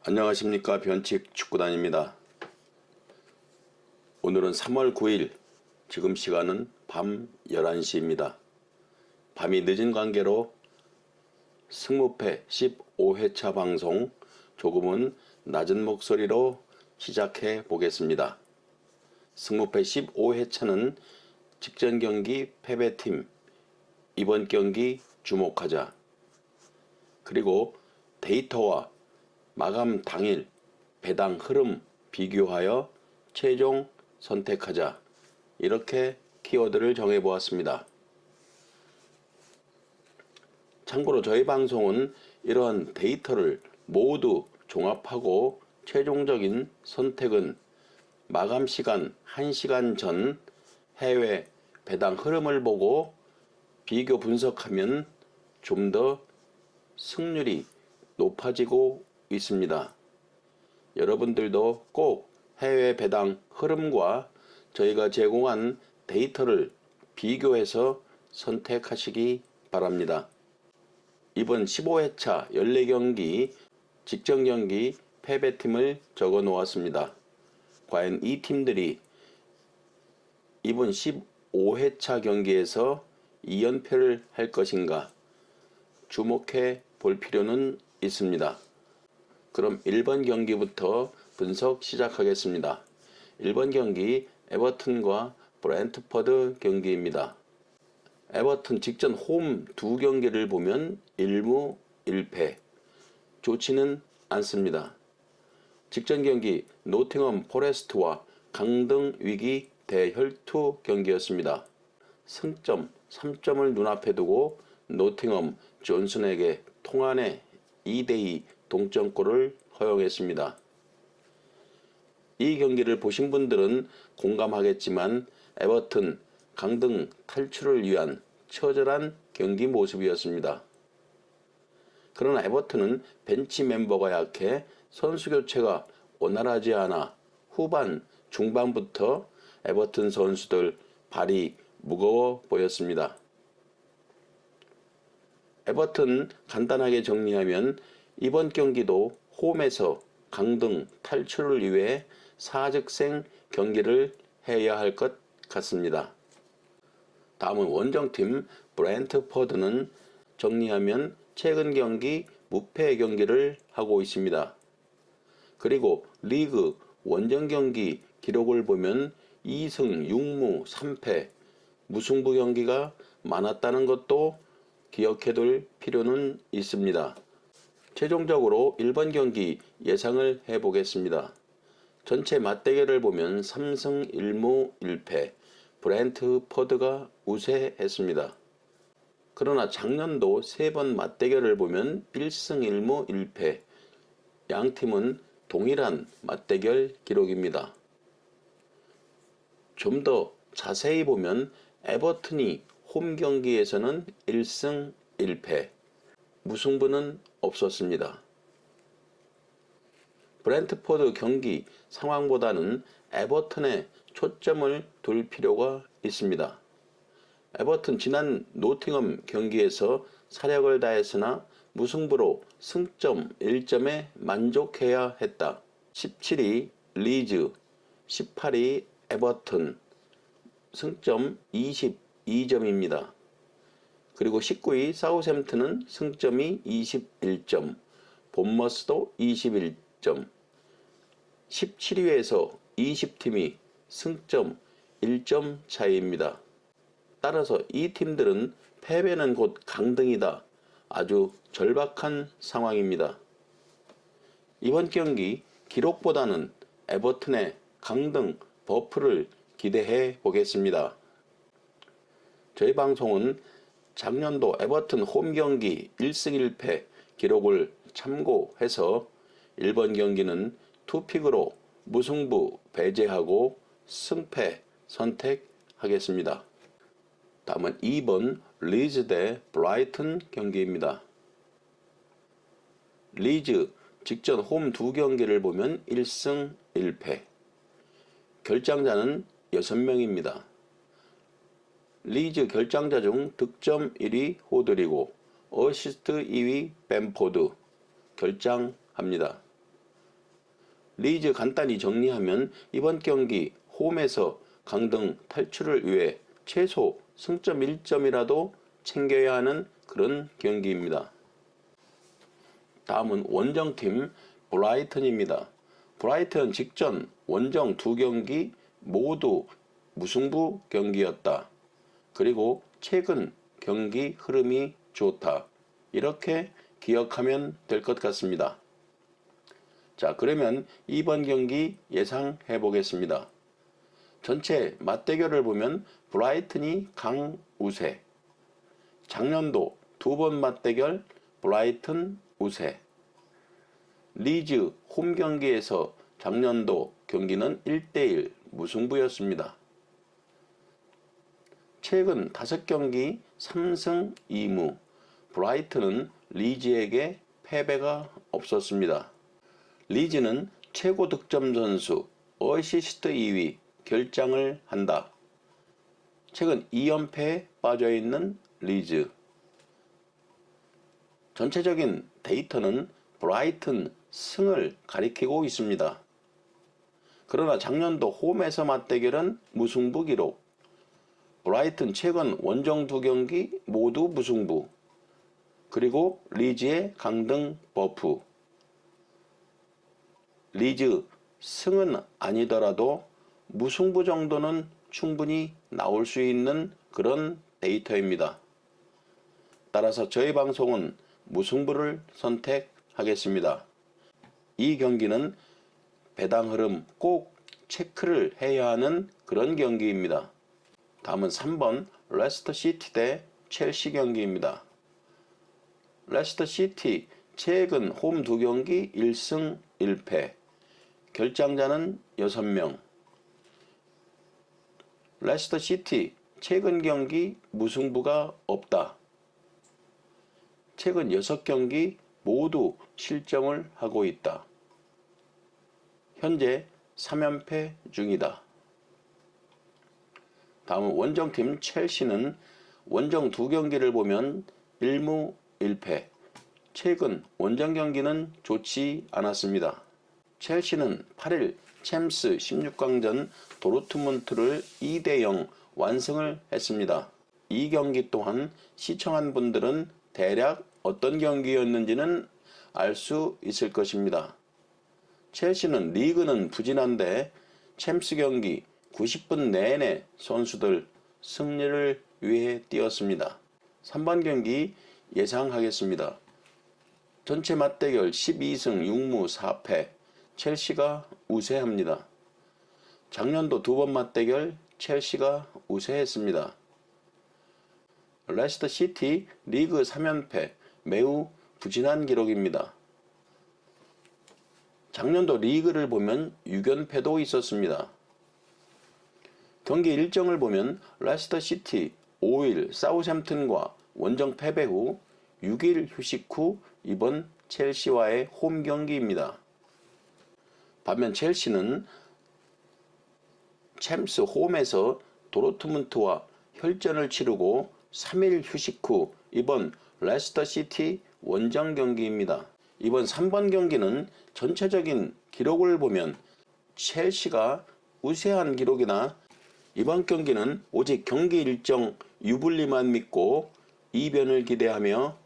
안녕하십니까. 변칙 축구단입니다. 오늘은 3월 9일, 지금 시간은 밤 11시입니다. 밤이 늦은 관계로 승무패 15회차 방송 조금은 낮은 목소리로 시작해 보겠습니다. 승무패 15회차는 직전 경기 패배팀, 이번 경기 주목하자, 그리고 데이터와 마감 당일 배당 흐름 비교하여 최종 선택하자, 이렇게 키워드를 정해보았습니다. 참고로 저희 방송은 이러한 데이터를 모두 종합하고 최종적인 선택은 마감 시간 1시간 전 해외 배당 흐름을 보고 비교 분석하면 좀 더 승률이 높아지고 있습니다. 여러분들도 꼭 해외 배당 흐름과 저희가 제공한 데이터를 비교해서 선택하시기 바랍니다. 이번 15회차 14경기 직전 경기 패배팀을 적어 놓았습니다. 과연 이 팀들이 이번 15회차 경기에서 2연패를 할 것인가 주목해 볼 필요는 있습니다. 그럼 1번 경기부터 분석 시작하겠습니다. 1번 경기 에버튼과 브랜트퍼드 경기입니다. 에버튼 직전 홈 두 경기를 보면 1무 1패, 좋지는 않습니다. 직전 경기 노팅엄 포레스트와 강등 위기 대혈투 경기였습니다. 승점 3점을 눈앞에 두고 노팅엄 존슨에게 통안의 2대2 동점골을 허용했습니다. 이 경기를 보신 분들은 공감하겠지만 에버튼 강등 탈출을 위한 처절한 경기 모습이었습니다. 그러나 에버튼은 벤치 멤버가 약해 선수 교체가 원활하지 않아 후반 중반부터 에버튼 선수들 발이 무거워 보였습니다. 에버튼 간단하게 정리하면 이번 경기도 홈에서 강등 탈출을 위해 사직생 경기를 해야 할 것 같습니다. 다음은 원정팀 브랜트퍼드는 정리하면 최근 경기 무패 경기를 하고 있습니다. 그리고 리그 원정 경기 기록을 보면 2승 6무 3패 무승부 경기가 많았다는 것도 기억해둘 필요는 있습니다. 최종적으로 1번 경기 예상을 해보겠습니다. 전체 맞대결을 보면 3승 1무 1패 브랜트퍼드가 우세했습니다. 그러나 작년도 3번 맞대결을 보면 1승 1무 1패, 양팀은 동일한 맞대결 기록입니다. 좀 더 자세히 보면 에버튼이 홈 경기에서는 1승 1패, 무승부는 없었습니다. 브랜트퍼드 경기 상황보다는 에버튼에 초점을 둘 필요가 있습니다. 에버튼 지난 노팅엄 경기에서 사력을 다했으나 무승부로 승점 1점에 만족해야 했다. 17위 리즈, 18위 에버튼, 승점 22점입니다. 그리고 19위 사우샘튼은 승점이 21점, 본머스도 21점, 17위에서 20팀이 승점 1점 차이입니다. 따라서 이 팀들은 패배는 곧 강등이다. 아주 절박한 상황입니다. 이번 경기 기록보다는 에버튼의 강등 버프를 기대해 보겠습니다. 저희 방송은 작년도 에버튼 홈 경기 1승 1패 기록을 참고해서 1번 경기는 투픽으로 무승부 배제하고 승패 선택하겠습니다. 다음은 2번 리즈 대 브라이튼 경기입니다. 리즈 직전 홈 두 경기를 보면 1승 1패, 결장자는 6명입니다. 리즈 결장자 중 득점 1위 호드리고 어시스트 2위 벤포드 결장합니다. 리즈 간단히 정리하면 이번 경기 홈에서 강등 탈출을 위해 최소 승점 1점이라도 챙겨야 하는 그런 경기입니다. 다음은 원정팀 브라이턴입니다. 브라이턴 직전 원정 두 경기 모두 무승부 경기였다. 그리고 최근 경기 흐름이 좋다. 이렇게 기억하면 될 것 같습니다. 자, 그러면 이번 경기 예상해 보겠습니다. 전체 맞대결을 보면 브라이튼이 강우세. 작년도 두 번 맞대결 브라이튼 우세. 리즈 홈 경기에서 작년도 경기는 1대1 무승부였습니다. 최근 5경기 3승 2무. 브라이튼은 리즈에게 패배가 없었습니다. 리즈는 최고 득점 선수, 어시스트 2위 결장을 한다. 최근 2연패에 빠져있는 리즈. 전체적인 데이터는 브라이튼 승을 가리키고 있습니다. 그러나 작년도 홈에서 맞대결은 무승부 기록. 브라이튼 최근 원정 두 경기 모두 무승부. 그리고 리즈의 강등 버프. 리즈 승은 아니더라도 무승부 정도는 충분히 나올 수 있는 그런 데이터입니다. 따라서 저희 방송은 무승부를 선택하겠습니다. 이 경기는 배당 흐름 꼭 체크를 해야 하는 그런 경기입니다. 다음은 3번 레스터 시티 대 첼시 경기입니다. 레스터 시티 최근 홈 두 경기 1승 1패. 결장자는 6명. 레스터 시티 최근 경기 무승부가 없다. 최근 6경기 모두 실점을 하고 있다. 현재 3연패 중이다. 다음은 원정팀 첼시는 원정 두 경기를 보면 1무 1패. 최근 원정 경기는 좋지 않았습니다. 첼시는 8일 챔스 16강전 도르트문트를 2대0 완승을 했습니다. 이 경기 또한 시청한 분들은 대략 어떤 경기였는지는 알 수 있을 것입니다. 첼시는 리그는 부진한데 챔스 경기 90분 내내 선수들 승리를 위해 뛰었습니다. 3번 경기 예상하겠습니다. 전체 맞대결 12승 6무 4패. 첼시가 우세합니다. 작년도 두 번 맞대결 첼시가 우세했습니다. 레스터 시티 리그 3연패 매우 부진한 기록입니다. 작년도 리그를 보면 6연패도 있었습니다. 경기 일정을 보면 레스터 시티 5일 사우샘튼과 원정 패배 후 6일 휴식 후 이번 첼시와의 홈 경기입니다. 반면 첼시는 챔스 홈에서 도르트문트와 혈전을 치르고 3일 휴식 후 이번 레스터 시티 원정 경기입니다. 이번 3번 경기는 전체적인 기록을 보면 첼시가 우세한 기록이나 이번 경기는 오직 경기 일정 유불리만 믿고 이변을 기대하며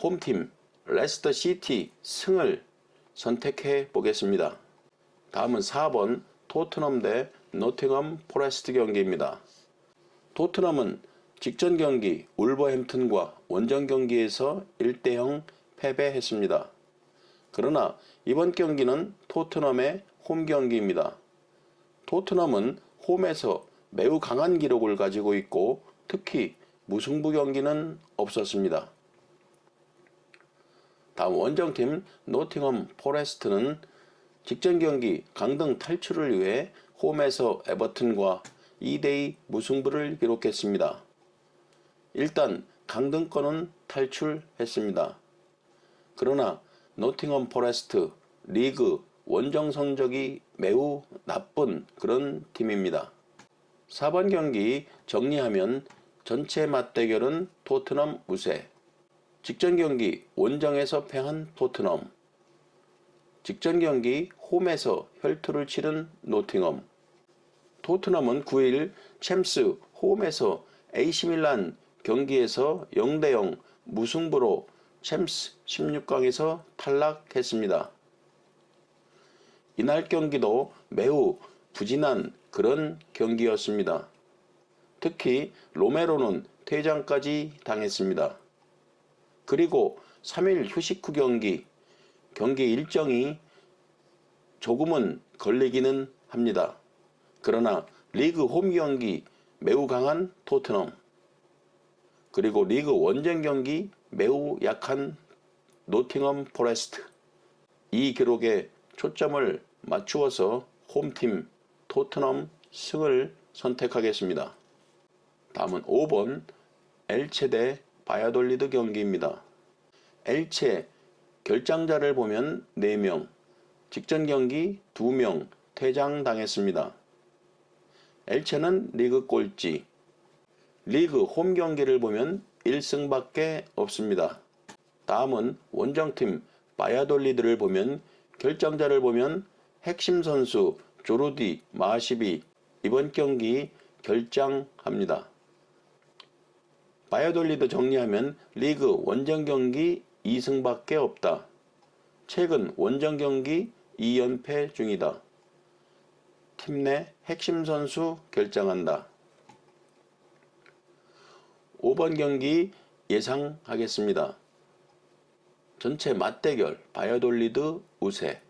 홈팀 레스터 시티 승을 선택해 보겠습니다. 다음은 4번 토트넘 대 노팅엄 포레스트 경기입니다. 토트넘은 직전 경기 울버햄튼과 원정 경기에서 1대0 패배했습니다. 그러나 이번 경기는 토트넘의 홈 경기입니다. 토트넘은 홈에서 매우 강한 기록을 가지고 있고 특히 무승부 경기는 없었습니다. 다음 원정팀 노팅엄 포레스트는 직전 경기 강등 탈출을 위해 홈에서 에버튼과 2대2 무승부를 기록했습니다. 일단 강등권은 탈출했습니다. 그러나 노팅엄 포레스트 리그 원정 성적이 매우 나쁜 그런 팀입니다. 4번 경기 정리하면 전체 맞대결은 토트넘 우세. 직전 경기 원정에서 패한 토트넘. 직전 경기 홈에서 혈투를 치른 노팅엄. 토트넘은 9일 챔스 홈에서 AC밀란 경기에서 0대0 무승부로 챔스 16강에서 탈락했습니다. 이날 경기도 매우 부진한 그런 경기였습니다. 특히 로메로는 퇴장까지 당했습니다. 그리고 3일 휴식 후 경기 일정이 조금은 걸리기는 합니다. 그러나 리그 홈 경기 매우 강한 토트넘, 그리고 리그 원정 경기 매우 약한 노팅엄 포레스트, 이 기록에 초점을 맞추어서 홈팀 토트넘 승을 선택하겠습니다. 다음은 5번 엘체 대 바야돌리드 경기입니다. 엘체 결장자를 보면 4명, 직전 경기 2명 퇴장당했습니다. 엘체는 리그 꼴찌, 리그 홈 경기를 보면 1승밖에 없습니다. 다음은 원정팀 바야돌리드를 보면 결정자를 보면 핵심 선수 조르디 마시비 이번 경기 결장합니다. 바야돌리드 정리하면 리그 원정 경기 2승밖에 없다. 최근 원정 경기 2연패 중이다. 팀 내 핵심 선수 결정한다. 5번 경기 예상하겠습니다. 전체 맞대결 바야돌리드 우세.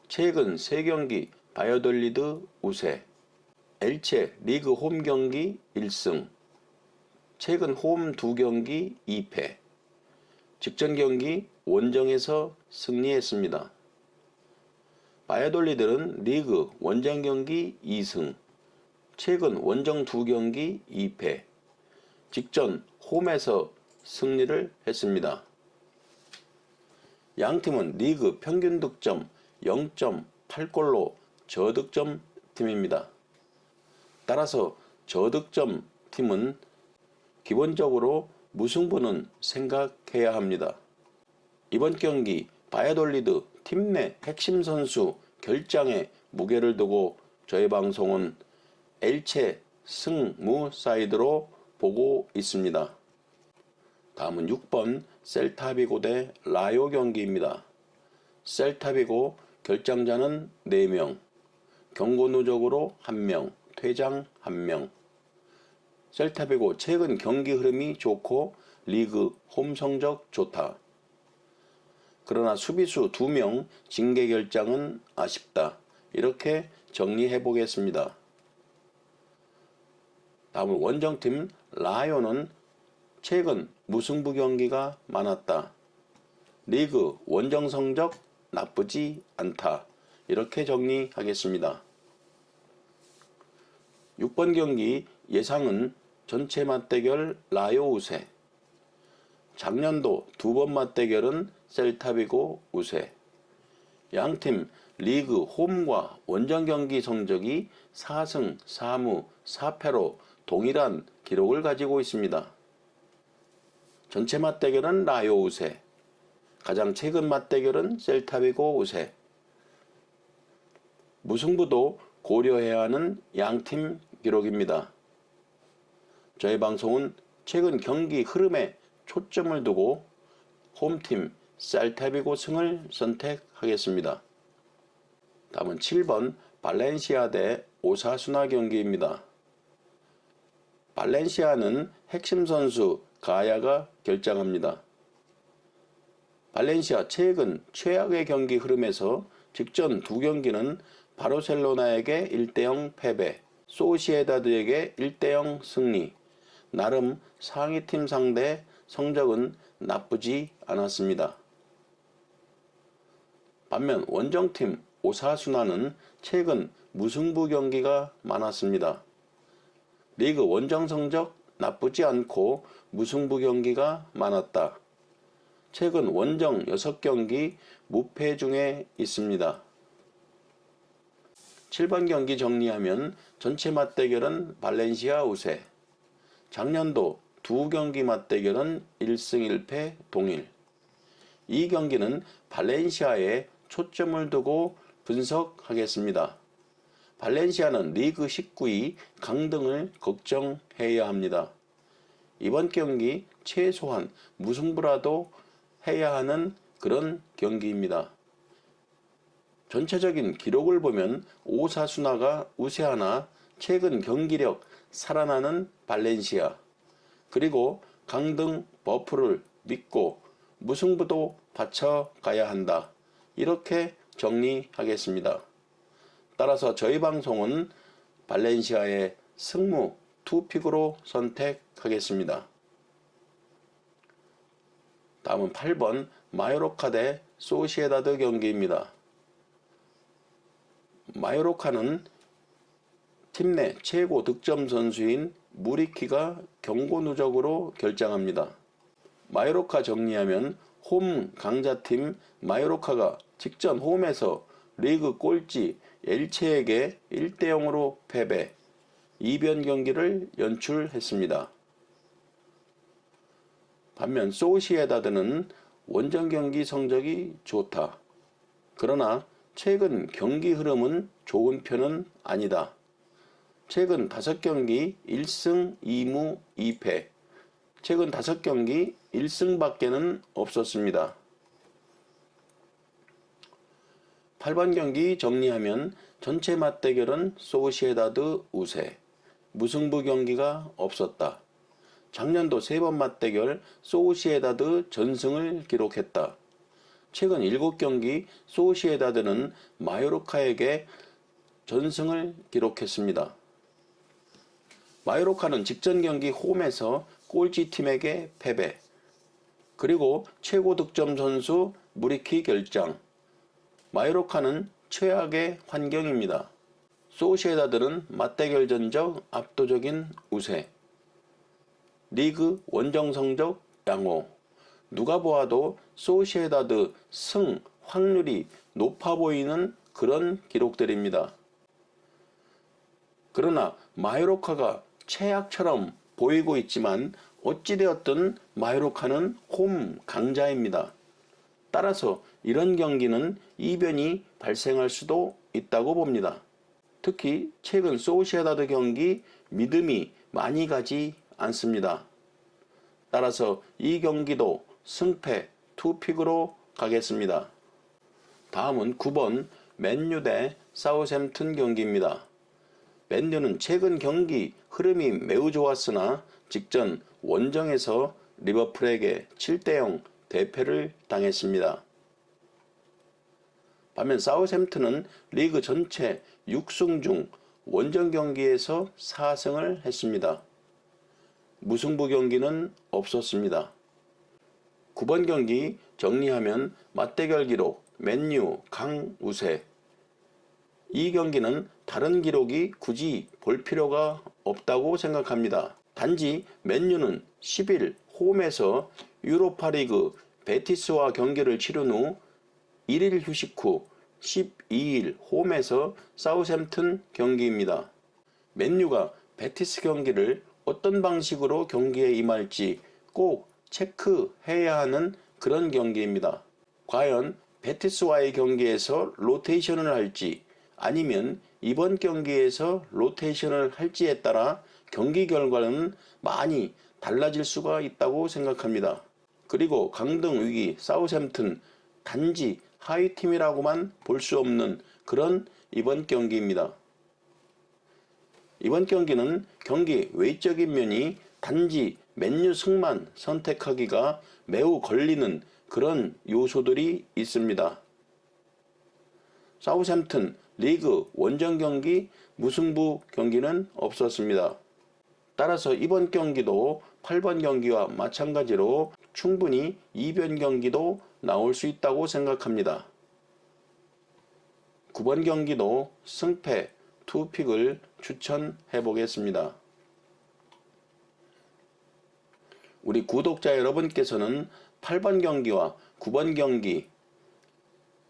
최근 3경기 바야돌리드 우세. 엘체 리그 홈 경기 1승. 최근 홈 2경기 2패. 직전 경기 원정에서 승리했습니다. 바야돌리드는 리그 원정 경기 2승. 최근 원정 2경기 2패. 직전 홈에서 승리를 했습니다. 양팀은 리그 평균 득점 0.8골로 저득점 팀입니다. 따라서 저득점 팀은 기본적으로 무승부는 생각해야 합니다. 이번 경기 바야돌리드 팀 내 핵심 선수 결장에 무게를 두고 저희 방송은 엘체 승무 사이드로 보고 있습니다. 다음은 6번 셀타비고 대 라요 경기입니다. 셀타비고 결장자는 4명, 경고 누적으로 1명, 퇴장 1명. 셀타비고 최근 경기 흐름이 좋고 리그 홈 성적 좋다. 그러나 수비수 2명 징계 결장은 아쉽다. 이렇게 정리해 보겠습니다. 다음은 원정팀 라요는 최근 무승부 경기가 많았다. 리그 원정 성적 나쁘지 않다. 이렇게 정리하겠습니다. 6번 경기 예상은 전체 맞대결 라요 우세. 작년도 2번 맞대결은 셀타비고 우세. 양팀 리그 홈과 원정 경기 성적이 4승 4무 4패로 동일한 기록을 가지고 있습니다. 전체 맞대결은 라요 우세. 가장 최근 맞대결은 셀타비고 우세. 무승부도 고려해야 하는 양팀 기록입니다. 저희 방송은 최근 경기 흐름에 초점을 두고 홈팀 셀타비고 승을 선택하겠습니다. 다음은 7번 발렌시아 대 오사수나 경기입니다. 발렌시아는 핵심 선수 가야가 결장합니다. 발렌시아 최근 최악의 경기 흐름에서 직전 2경기는 바르셀로나에게 1대0 패배, 소시에다드에게 1대0 승리. 나름 상위팀 상대 성적은 나쁘지 않았습니다. 반면 원정팀 오사수나는 최근 무승부 경기가 많았습니다. 리그 원정 성적 나쁘지 않고 무승부 경기가 많았다. 최근 원정 6경기 무패 중에 있습니다. 7번 경기 정리하면 전체 맞대결은 발렌시아 우세. 작년도 2경기 맞대결은 1승 1패 동일. 이 경기는 발렌시아에 초점을 두고 분석하겠습니다. 발렌시아는 리그 19위 강등을 걱정해야 합니다. 이번 경기 최소한 무승부라도 해야 하는 그런 경기입니다. 전체적인 기록을 보면 오사수나가 우세하나 최근 경기력 살아나는 발렌시아, 그리고 강등 버프를 믿고 무승부도 바쳐가야 한다. 이렇게 정리하겠습니다. 따라서 저희 방송은 발렌시아의 승무 투픽으로 선택하겠습니다. 다음은 8번 마요르카 대 소시에다드 경기입니다. 마요르카는 팀 내 최고 득점 선수인 무리키가 경고 누적으로 결장합니다. 마요르카 정리하면 홈 강자팀 마요르카가 직전 홈에서 리그 꼴찌 엘체에게 1대0으로 패배, 이변 경기를 연출했습니다. 반면 소시에다드는 원정 경기 성적이 좋다. 그러나 최근 경기 흐름은 좋은 편은 아니다. 최근 5경기 1승 2무 2패, 최근 5경기 1승밖에는 없었습니다. 8번 경기 정리하면 전체 맞대결은 소시에다드 우세, 무승부 경기가 없었다. 작년도 3번 맞대결 소시에다드 전승을 기록했다. 최근 7경기 소시에다드는 마요르카에게 전승을 기록했습니다. 마요르카는 직전 경기 홈에서 꼴찌팀에게 패배, 그리고 최고 득점 선수 무리키 결장. 마요르카는 최악의 환경입니다. 소시에다드는 맞대결 전적 압도적인 우세, 리그 원정 성적 양호. 누가 보아도 소시에다드 승 확률이 높아 보이는 그런 기록들입니다. 그러나 마요르카가 최악처럼 보이고 있지만 어찌되었든 마요르카는 홈 강자입니다. 따라서 이런 경기는 이변이 발생할 수도 있다고 봅니다. 특히 최근 소시에다드 경기 믿음이 많이 가지 않습니다. 따라서 이 경기도 승패 투픽으로 가겠습니다. 다음은 9번 맨유 대 사우샘튼 경기입니다. 맨유는 최근 경기 흐름이 매우 좋았으나 직전 원정에서 리버풀에게 7대0 대패를 당했습니다. 반면 사우샘튼은 리그 전체 6승 중 원정 경기에서 4승을 했습니다. 무승부 경기는 없었습니다. 9번 경기 정리하면 맞대결 기록 맨유 강우세. 이 경기는 다른 기록이 굳이 볼 필요가 없다고 생각합니다. 단지 맨유는 10일 홈에서 유로파리그 베티스와 경기를 치른 후 1일 휴식 후 12일 홈에서 사우샘튼 경기입니다. 맨유가 베티스 경기를 어떤 방식으로 경기에 임할지 꼭 체크해야 하는 그런 경기입니다. 과연 베티스와의 경기에서 로테이션을 할지 아니면 이번 경기에서 로테이션을 할지에 따라 경기 결과는 많이 달라질 수가 있다고 생각합니다. 그리고 강등 위기 사우샘튼 단지 하위팀이라고만 볼 수 없는 그런 이번 경기입니다. 이번 경기는 경기 외적인 면이 단지 맨유 승만 선택하기가 매우 걸리는 그런 요소들이 있습니다. 사우샘튼 리그 원정 경기 무승부 경기는 없었습니다. 따라서 이번 경기도 8번 경기와 마찬가지로 충분히 이변 경기도 나올 수 있다고 생각합니다. 9번 경기도 승패 투픽을 추천해 보겠습니다. 우리 구독자 여러분께서는 8번 경기와 9번 경기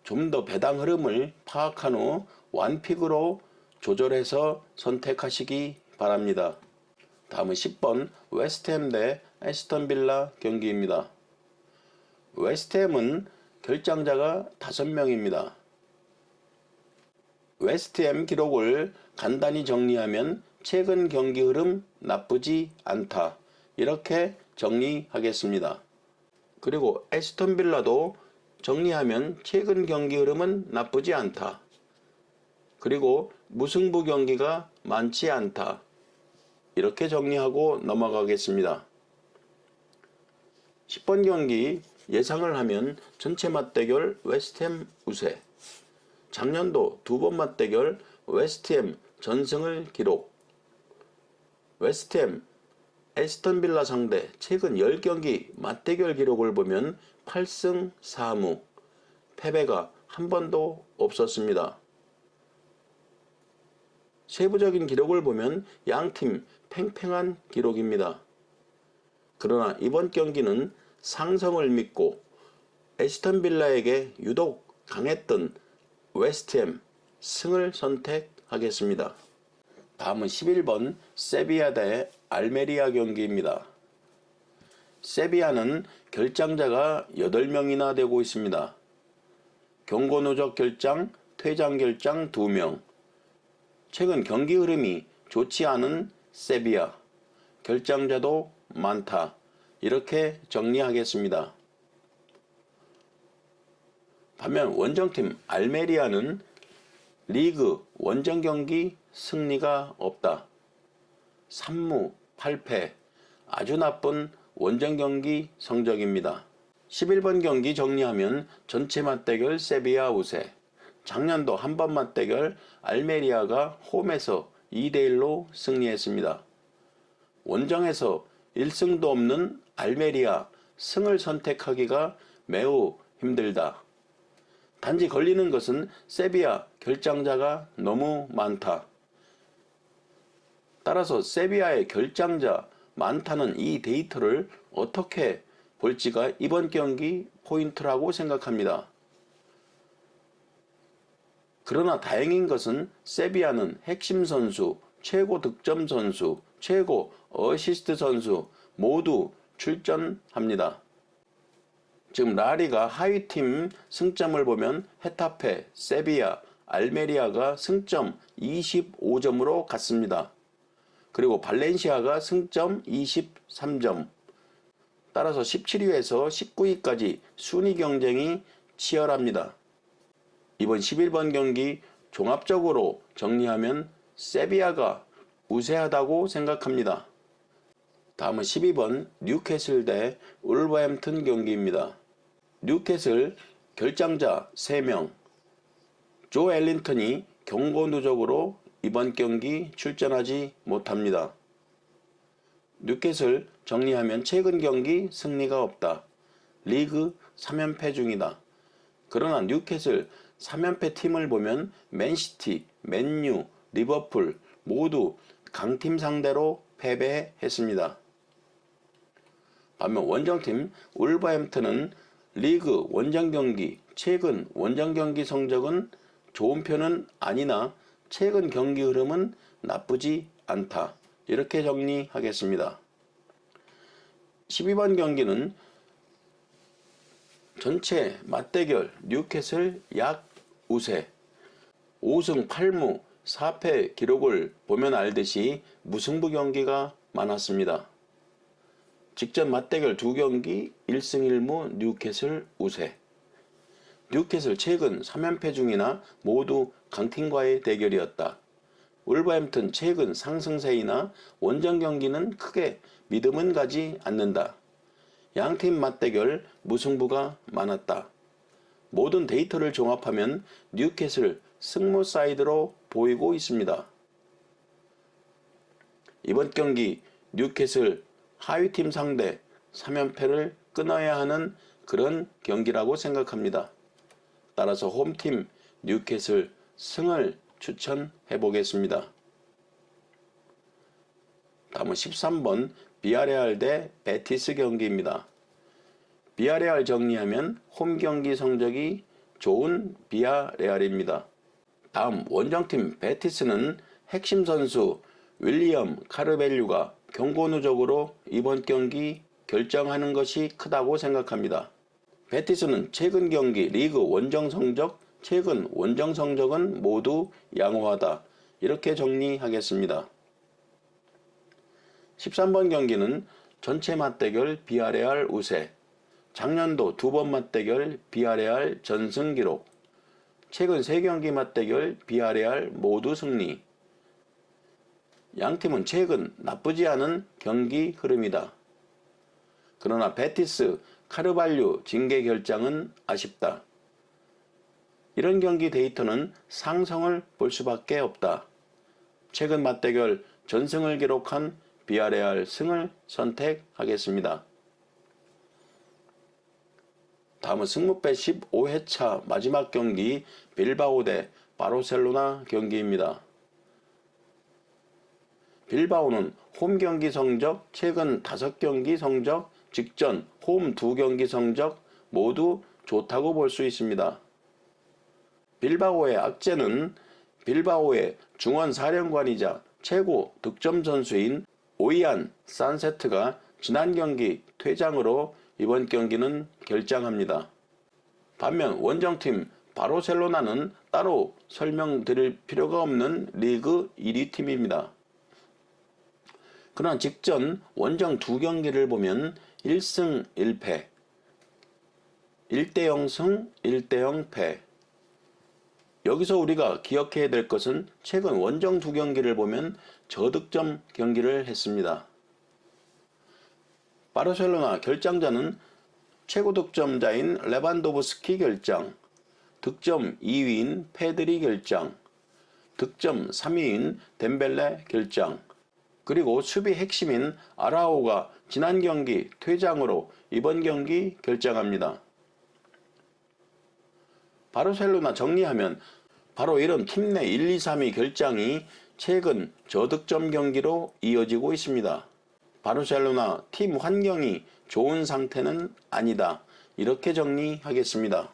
좀 더 배당 흐름을 파악한 후 완픽으로 조절해서 선택하시기 바랍니다. 다음은 10번 웨스트햄 대 에스턴 빌라 경기입니다. 웨스트햄은 결장자가 5명입니다. 웨스트햄 기록을 간단히 정리하면 최근 경기 흐름 나쁘지 않다. 이렇게 정리하겠습니다. 그리고 에스턴 빌라도 정리하면 최근 경기 흐름은 나쁘지 않다. 그리고 무승부 경기가 많지 않다. 이렇게 정리하고 넘어가겠습니다. 10번 경기 예상을 하면 전체 맞대결 웨스트햄 우세. 작년도 2번 맞대결 웨스트햄 전승을 기록. 웨스트햄 에스턴 빌라 상대 최근 10경기 맞대결 기록을 보면 8승 4무, 패배가 한 번도 없었습니다. 세부적인 기록을 보면 양팀 팽팽한 기록입니다. 그러나 이번 경기는 상성을 믿고 에스턴 빌라에게 유독 강했던 웨스트햄 승을 선택하겠습니다. 다음은 11번 세비야 대 알메리아 경기입니다. 세비야는 결장자가 8명이나 되고 있습니다. 경고 누적 결장, 퇴장 결장 2명. 최근 경기 흐름이 좋지 않은 세비야. 결장자도 많다. 이렇게 정리하겠습니다. 반면 원정팀 알메리아는 리그 원정 경기 승리가 없다. 3무 8패, 아주 나쁜 원정 경기 성적입니다. 11번 경기 정리하면 전체 맞대결 세비야 우세. 작년도 한번 맞대결 알메리아가 홈에서 2대1로 승리했습니다. 원정에서 1승도 없는 알메리아 승을 선택하기가 매우 힘들다. 단지 걸리는 것은 세비야 결장자가 너무 많다. 따라서 세비야의 결장자 많다는 이 데이터를 어떻게 볼지가 이번 경기 포인트라고 생각합니다. 그러나 다행인 것은 세비야는 핵심 선수, 최고 득점 선수, 최고 어시스트 선수 모두 출전합니다. 지금 라리가 하위팀 승점을 보면 헤타페, 세비야, 알메리아가 승점 25점으로 갔습니다. 그리고 발렌시아가 승점 23점. 따라서 17위에서 19위까지 순위 경쟁이 치열합니다. 이번 11번 경기 종합적으로 정리하면 세비야가 우세하다고 생각합니다. 다음은 12번 뉴캐슬 대 울버햄튼 경기입니다. 뉴캐슬 결장자 3명. 조 엘린턴이 경고 누적으로 이번 경기 출전하지 못합니다. 뉴캐슬 정리하면 최근 경기 승리가 없다. 리그 3연패 중이다. 그러나 뉴캐슬 3연패 팀을 보면 맨시티, 맨유, 리버풀 모두 강팀 상대로 패배했습니다. 반면 원정팀 울버햄튼은 리그 원정 경기, 최근 원정 경기 성적은 좋은 편은 아니나 최근 경기 흐름은 나쁘지 않다. 이렇게 정리하겠습니다. 12번 경기는 전체 맞대결 뉴캐슬 약 우세. 5승 8무 4패 기록을 보면 알듯이 무승부 경기가 많았습니다. 직전 맞대결 2경기 1승 1무 뉴캐슬 우세. 뉴캐슬 최근 3연패 중이나 모두 강팀과의 대결이었다. 울버햄튼 최근 상승세이나 원정 경기는 크게 믿음은 가지 않는다. 양팀 맞대결 무승부가 많았다. 모든 데이터를 종합하면 뉴캐슬 승무 사이드로 보이고 있습니다. 이번 경기 뉴캐슬 하위팀 상대 3연패를 끊어야 하는 그런 경기라고 생각합니다. 따라서 홈팀 뉴캐슬 승을 추천해 보겠습니다. 다음은 13번 비아레알 대 베티스 경기입니다. 비아레알 정리하면 홈 경기 성적이 좋은 비아레알입니다. 다음 원정팀 베티스는 핵심 선수 윌리엄 카르벨류가 경고 누적으로 이번 경기 결정하는 것이 크다고 생각합니다. 베티스는 최근 경기 리그 원정 성적, 최근 원정 성적은 모두 양호하다. 이렇게 정리하겠습니다. 13번 경기는 전체 맞대결 비아레알 우세, 작년도 2번 맞대결 비아레알 전승 기록, 최근 3경기 맞대결 비아레알 모두 승리. 양팀은 최근 나쁘지 않은 경기 흐름이다. 그러나 베티스 카르발류 징계 결장은 아쉽다. 이런 경기 데이터는 상성을 볼 수밖에 없다. 최근 맞대결 전승을 기록한 비아레알 승을 선택하겠습니다. 다음은 승무패 15회차 마지막 경기 빌바오 대 바르셀로나 경기입니다. 빌바오는 홈 경기 성적, 최근 5경기 성적, 직전 홈 2경기 성적 모두 좋다고 볼 수 있습니다. 빌바오의 악재는 빌바오의 중원 사령관이자 최고 득점 선수인 오이안 산세트가 지난 경기 퇴장으로 이번 경기는 결장합니다. 반면 원정팀 바르셀로나는 따로 설명드릴 필요가 없는 리그 1위 팀입니다. 그러나 직전 원정 2경기를 보면 1승 1패, 1대0 승, 1대0 패. 여기서 우리가 기억해야 될 것은 최근 원정 2경기를 보면 저득점 경기를 했습니다. 바르셀로나 결장자는 최고 득점자인 레반도브스키 결장, 득점 2위인 페드리 결장, 득점 3위인 덴벨레 결장, 그리고 수비 핵심인 아라오가 지난 경기 퇴장으로 이번 경기 결장합니다. 바르셀로나 정리하면 바로 이런 팀 내 1, 2, 3위 결장이 최근 저득점 경기로 이어지고 있습니다. 바르셀로나 팀 환경이 좋은 상태는 아니다. 이렇게 정리하겠습니다.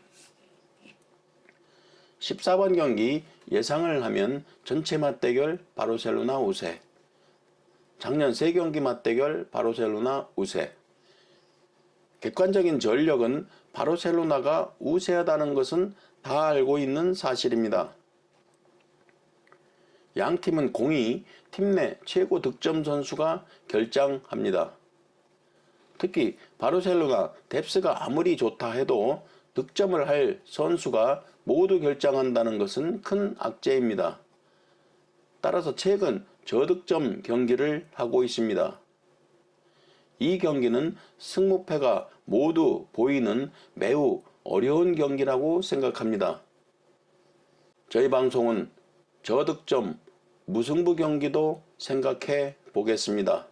14번 경기 예상을 하면 전체 맞대결 바르셀로나 우세, 작년 3경기 맞대결 바르셀로나 우세. 객관적인 전력은 바르셀로나가 우세하다는 것은 다 알고 있는 사실입니다. 양 팀은 공이 팀 내 최고 득점 선수가 결장합니다. 특히 바르셀로나 뎁스가 아무리 좋다 해도 득점을 할 선수가 모두 결장한다는 것은 큰 악재입니다. 따라서 최근 저득점 경기를 하고 있습니다. 이 경기는 승무패가 모두 보이는 매우 어려운 경기라고 생각합니다. 저희 방송은 저득점 무승부 경기도 생각해 보겠습니다.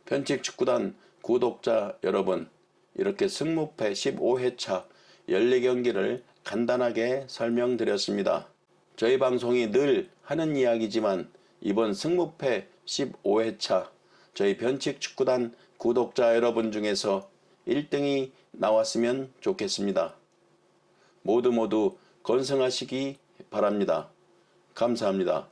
편칙축구단 구독자 여러분, 이렇게 승무패 15회차 14경기를 간단하게 설명드렸습니다. 저희 방송이 늘 하는 이야기지만 이번 승무패 15회차 저희 변칙축구단 구독자 여러분 중에서 1등이 나왔으면 좋겠습니다. 모두 건승하시기 바랍니다. 감사합니다.